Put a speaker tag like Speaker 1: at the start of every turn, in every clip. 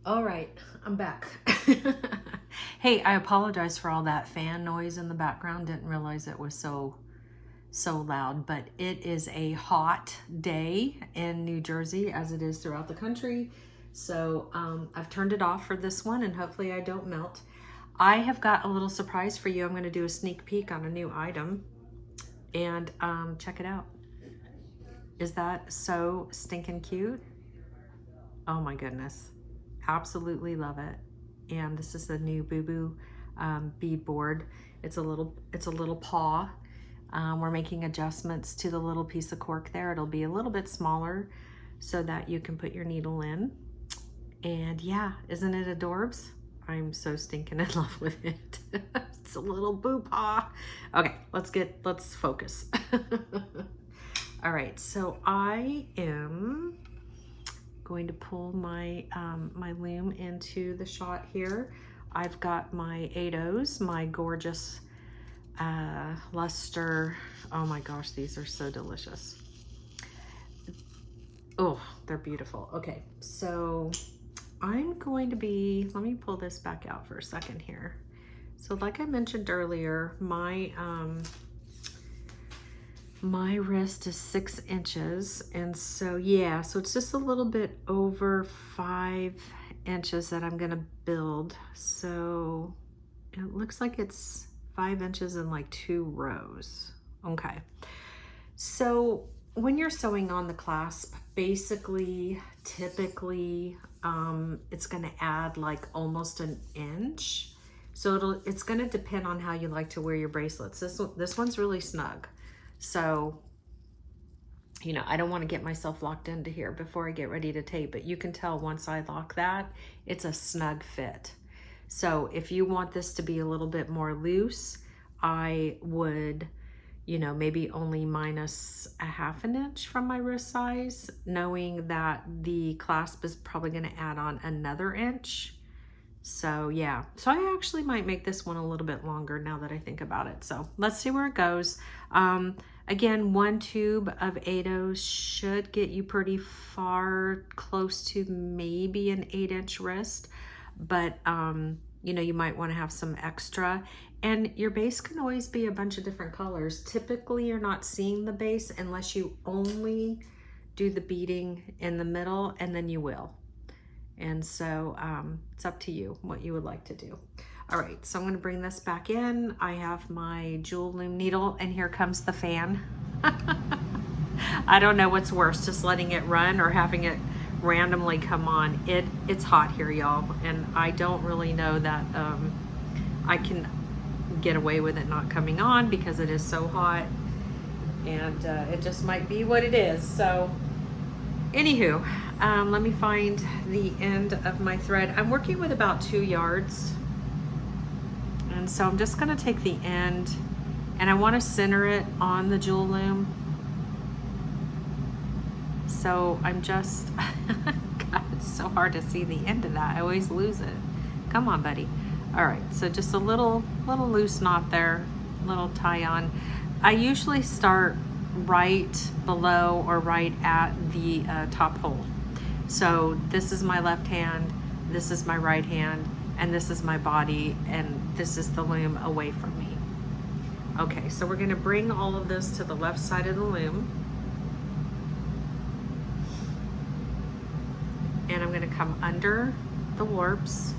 Speaker 1: All right, I'm back. Hey, I apologize for all that fan noise in the background. Didn't realize it was so loud, but it is a hot day in New Jersey as it is throughout the country. So I've turned it off for this one and hopefully I don't melt. I have got a little surprise for you. I'm going to do a sneak peek on a new item and check it out. Is that so stinking cute? Oh my goodness. Absolutely love it. And this is the new Boo Boo bead board. It's a little paw. We're making adjustments to the little piece of cork there. It'll be a little bit smaller so that you can put your needle in. And yeah, isn't it adorbs? I'm so stinking in love with it. It's a little boo paw. Okay, let's focus. All right, so I am going to pull my my loom into the shot here. I've got my TOHOs, my gorgeous luster. Oh my gosh, these are so delicious. Oh, they're beautiful. Okay, so I'm going to be, let me pull this back out for a second here. So like I mentioned earlier, my wrist is 6 inches, and so yeah, so it's just a little bit over 5 inches that I'm gonna build. So it looks like it's 5 inches in like 2 rows. Okay, so when you're sewing on the clasp, basically, typically, it's gonna add like almost an inch. So it's gonna depend on how you like to wear your bracelets. This one's really snug. So, you know, I don't want to get myself locked into here before I get ready to tape, but you can tell once I lock that, it's a snug fit. So if you want this to be a little bit more loose, I would, you know, maybe only minus a ½ inch from my wrist size, knowing that the clasp is probably going to add on another inch. So yeah, so I actually might make this one a little bit longer now that I think about it. So let's see where it goes. Again, 1 tube of TOHOs should get you pretty far, close to maybe an 8-inch wrist, but you know, you might want to have some extra. And your base can always be a bunch of different colors. Typically, you're not seeing the base unless you only do the beading in the middle, and then you will. And so it's up to you what you would like to do. All right, so I'm gonna bring this back in. I have my Jewel Loom needle, and here comes the fan. I don't know what's worse, just letting it run or having it randomly come on. It's hot here, y'all, and I don't really know that I can get away with it not coming on because it is so hot, and it just might be what it is. So anywho, let me find the end of my thread. I'm working with about 2 yards. And so I'm just gonna take the end, and I wanna center it on the Jewel Loom. So I'm just, God, it's so hard to see the end of that. I always lose it. Come on, buddy. All right, so just a little loose knot there, little tie on. I usually start right below or right at the top hole. So this is my left hand, this is my right hand, and this is my body, and this is the loom away from me. Okay, so we're gonna bring all of this to the left side of the loom. And I'm gonna come under the warps,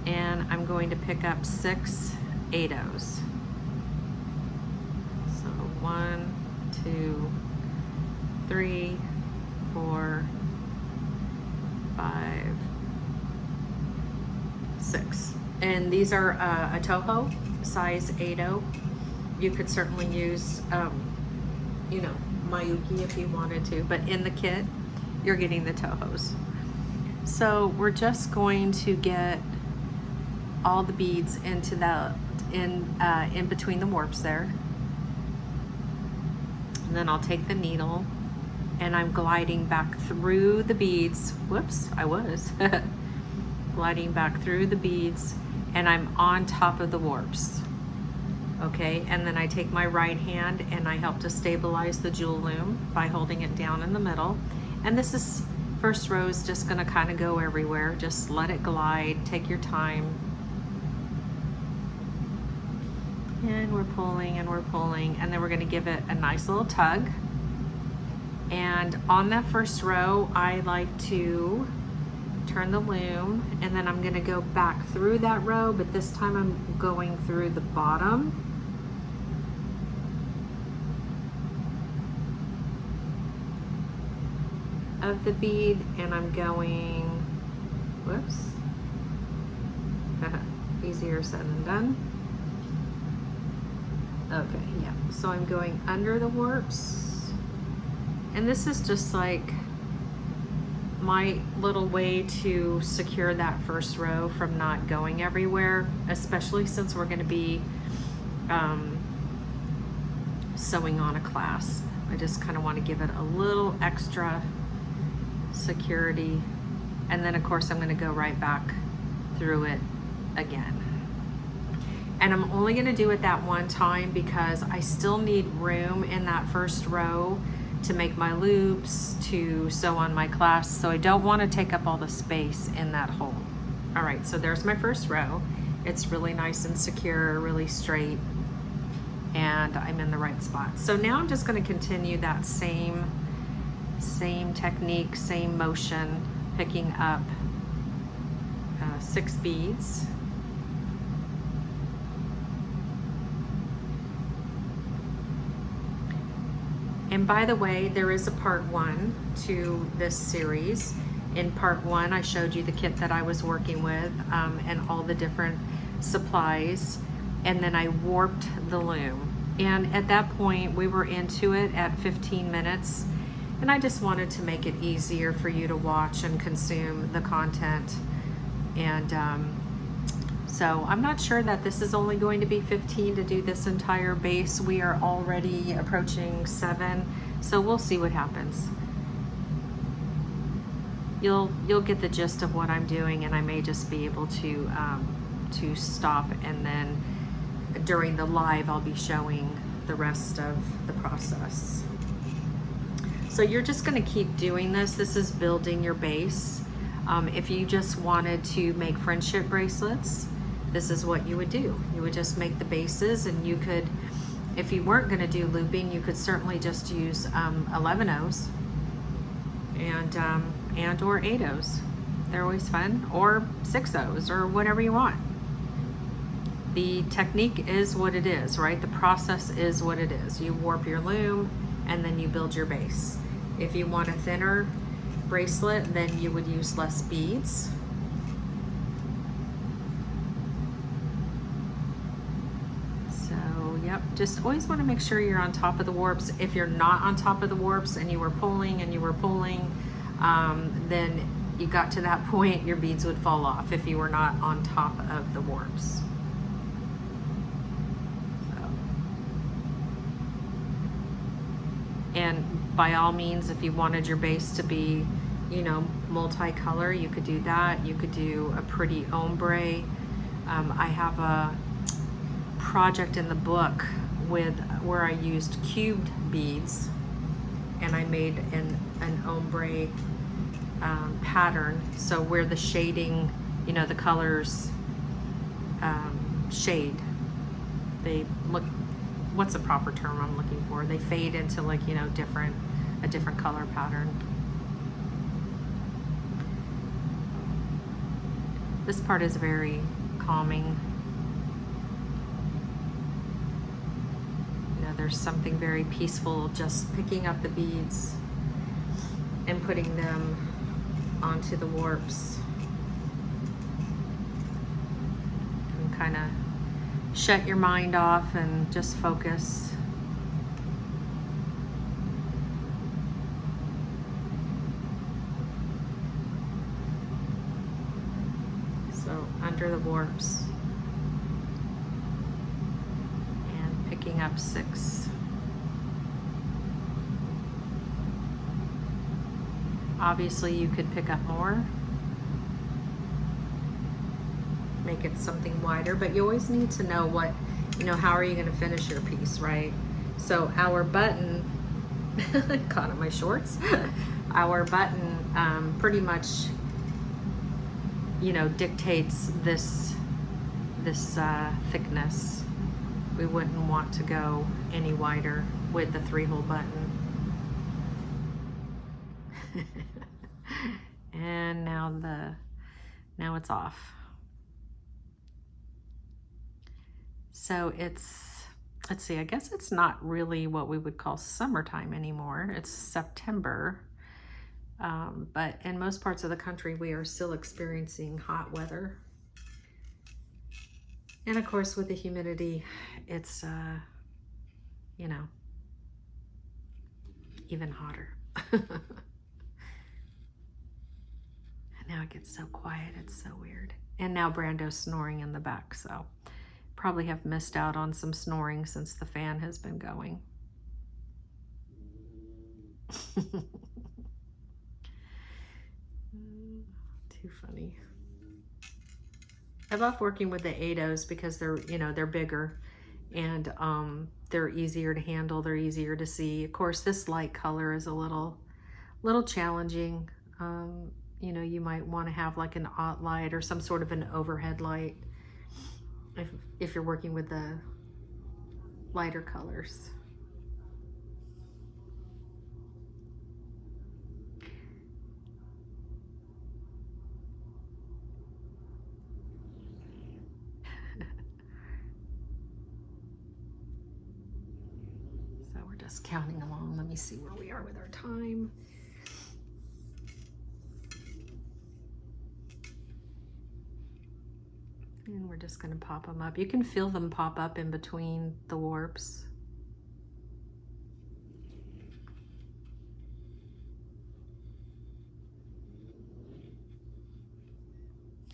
Speaker 1: and I'm going to pick up 6 TOHOs. So 1, 2, 3, 4, 5, 6. And these are a TOHO size TOHO. You could certainly use, you know, Mayuki if you wanted to, but in the kit, you're getting the TOHOs. So we're just going to get all the beads into that, in between the warps there. And then I'll take the needle, and I'm gliding back through the beads. Whoops, I was. Gliding back through the beads, and I'm on top of the warps. Okay, and then I take my right hand and I help to stabilize the Jewel Loom by holding it down in the middle. And this is first row is just gonna kind of go everywhere. Just let it glide, take your time. And we're pulling and we're pulling, and then we're gonna give it a nice little tug. And on that first row, I like to turn the loom, and then I'm gonna go back through that row, but this time I'm going through the bottom. Of the bead, and I'm going, whoops, easier said than done. Okay, yeah, so I'm going under the warps, and this is just like my little way to secure that first row from not going everywhere, especially since we're going to be sewing on a clasp. I just kind of want to give it a little extra security, and then of course I'm going to go right back through it again. And I'm only going to do it that one time because I still need room in that first row to make my loops, to sew on my clasp, so I don't want to take up all the space in that hole. All right, so there's my first row. It's really nice and secure, really straight, and I'm in the right spot. So now I'm just going to continue that same technique, same motion, picking up 6 beads. And by the way, there is a part 1 to this series. In part 1, I showed you the kit that I was working with and all the different supplies, and then I warped the loom. And at that point, we were into it at 15 minutes, and I just wanted to make it easier for you to watch and consume the content. And so I'm not sure that this is only going to be 15 to do this entire base. We are already approaching 7, so we'll see what happens. You'll get the gist of what I'm doing, and I may just be able to stop, and then during the live I'll be showing the rest of the process. So you're just going to keep doing this. This is building your base. If you just wanted to make friendship bracelets, this is what you would do. You would just make the bases, and you could, if you weren't going to do looping, you could certainly just use 11/0s and or 8/0s. They're always fun, or 6/0s, or whatever you want. The technique is what it is, right? The process is what it is. You warp your loom, and then you build your base. If you want a thinner bracelet, then you would use less beads. So, yep, just always want to make sure you're on top of the warps. If you're not on top of the warps and you were pulling, then you got to that point, your beads would fall off if you were not on top of the warps. And by all means, if you wanted your base to be, you know, multicolor, you could do that. You could do a pretty ombre. I have a project in the book where I used cubed beads, and I made an ombre pattern. So where the shading, you know, the colors shade, they look, what's the proper term I'm looking for? They fade into, like, you know, a different color pattern. This part is very calming. You know, there's something very peaceful just picking up the beads and putting them onto the warps. And kind of shut your mind off and just focus. So under the warps and picking up 6. Obviously you could pick up more, make it something wider, but you always need to know what, you know, how are you going to finish your piece, right? So our button, caught on my shorts, our button pretty much, you know, dictates this thickness. We wouldn't want to go any wider with the 3-hole button. And now it's off. So it's, let's see, I guess it's not really what we would call summertime anymore. It's September. But in most parts of the country, we are still experiencing hot weather. And of course, with the humidity, it's, you know, even hotter. Now it gets so quiet, it's so weird. And now Brando's snoring in the back, so probably have missed out on some snoring since the fan has been going. Too funny. I love working with the TOHOs because they're, you know, they're bigger and they're easier to handle, they're easier to see. Of course, this light color is a little challenging. You know, you might want to have like an aught light or some sort of an overhead light if you're working with the lighter colors. So we're just counting along. Let me see where we are with our time. And we're just going to pop them up. You can feel them pop up in between the warps.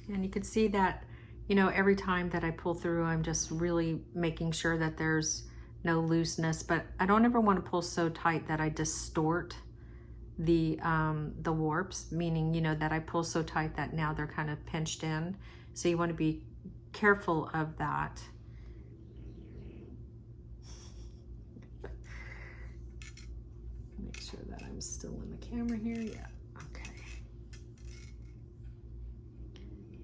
Speaker 1: And you can see that, you know, every time that I pull through, I'm just really making sure that there's no looseness, but I don't ever want to pull so tight that I distort the warps, meaning, you know, that I pull so tight that now they're kind of pinched in. So you want to be careful of that. Make sure that I'm still in the camera here. Yeah, okay.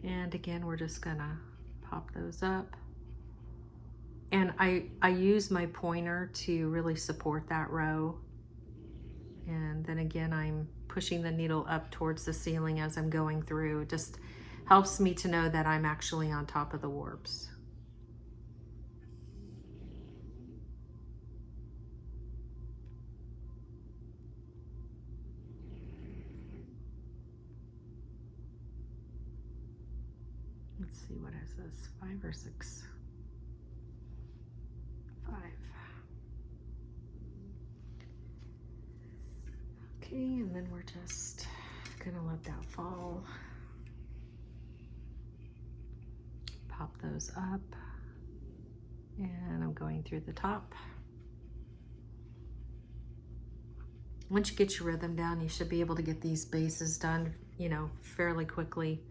Speaker 1: And again, we're just gonna pop those up. And I use my pointer to really support that row. And then again, I'm pushing the needle up towards the ceiling as I'm going through. It just helps me to know that I'm actually on top of the warps. Let's see, what is this? 5 or 6? 5. Okay, and then we're just gonna let that fall. Pop those up, and I'm going through the top. Once you get your rhythm down, you should be able to get these bases done, you know, fairly quickly.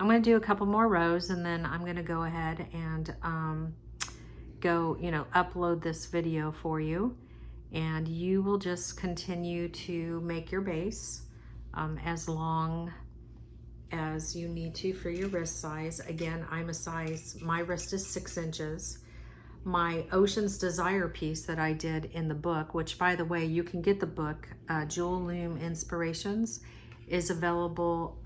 Speaker 1: I'm going to do a couple more rows, and then I'm going to go ahead and upload this video for you, and you will just continue to make your base as long as you need to for your wrist size. Again, I'm a size, my wrist is 6 inches. My Ocean's Desire piece that I did in the book, which by the way, you can get the book, Jewel Loom Inspirations, is available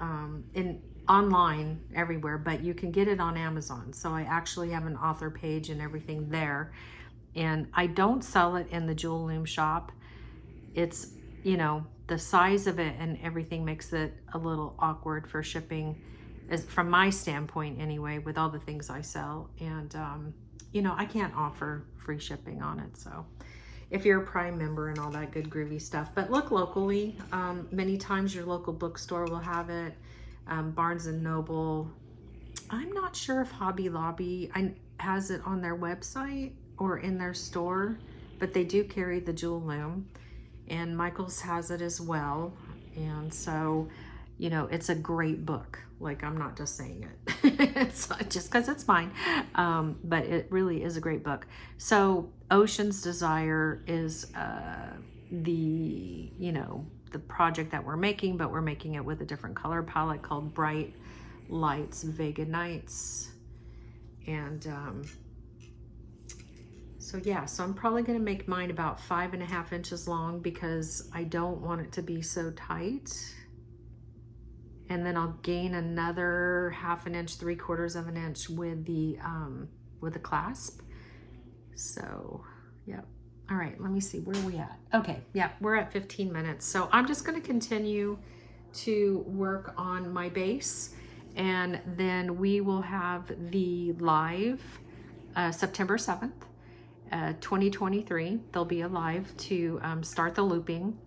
Speaker 1: online everywhere, but you can get it on Amazon. So I actually have an author page and everything there. And I don't sell it in the Jewel Loom shop. It's, you know, the size of it and everything makes it a little awkward for shipping, from my standpoint anyway, with all the things I sell. And, you know, I can't offer free shipping on it. So if you're a Prime member and all that good groovy stuff, but look locally. Many times your local bookstore will have it. Barnes and Noble. I'm not sure if Hobby Lobby has it on their website or in their store, but they do carry the Jewel Loom, and Michael's has it as well. And so, you know, it's a great book. Like, I'm not just saying it it's not just because it's mine, but it really is a great book. So Ocean's Desire is the, you know, the project that we're making, but we're making it with a different color palette called Bright Lights Vega Nights. And so yeah, so I'm probably gonna make mine about 5.5 inches long because I don't want it to be so tight. And then I'll gain another 1/2 inch, 3/4 of an inch with the clasp. So, yep. All right, let me see, where are we at? Okay, yeah, we're at 15 minutes. So I'm just gonna continue to work on my base, and then we will have the live September 7th, 2023. There'll be a live to start the looping.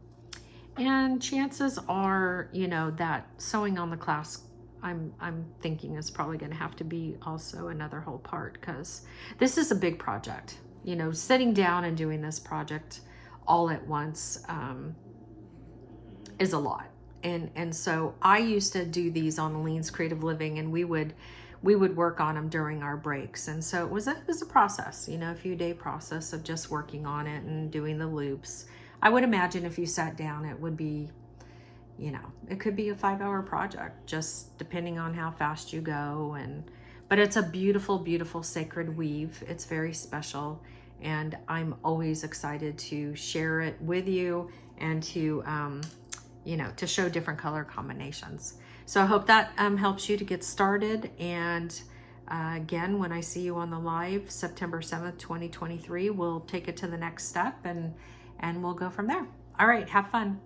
Speaker 1: And chances are, you know, that sewing on the clasp, I'm thinking is probably going to have to be also another whole part, because this is a big project. You know, sitting down and doing this project all at once is a lot. And so I used to do these on Lean's Creative Living, and we would work on them during our breaks. And so it was a process, you know, a few day process of just working on it and doing the loops. I would imagine if you sat down, it would be, you know, it could be a 5-hour project, just depending on how fast you go. But it's a beautiful, beautiful sacred weave. It's very special. And I'm always excited to share it with you and to, you know, to show different color combinations. So I hope that helps you to get started. And again, when I see you on the live, September 7th, 2023, we'll take it to the next step and we'll go from there. All right, have fun.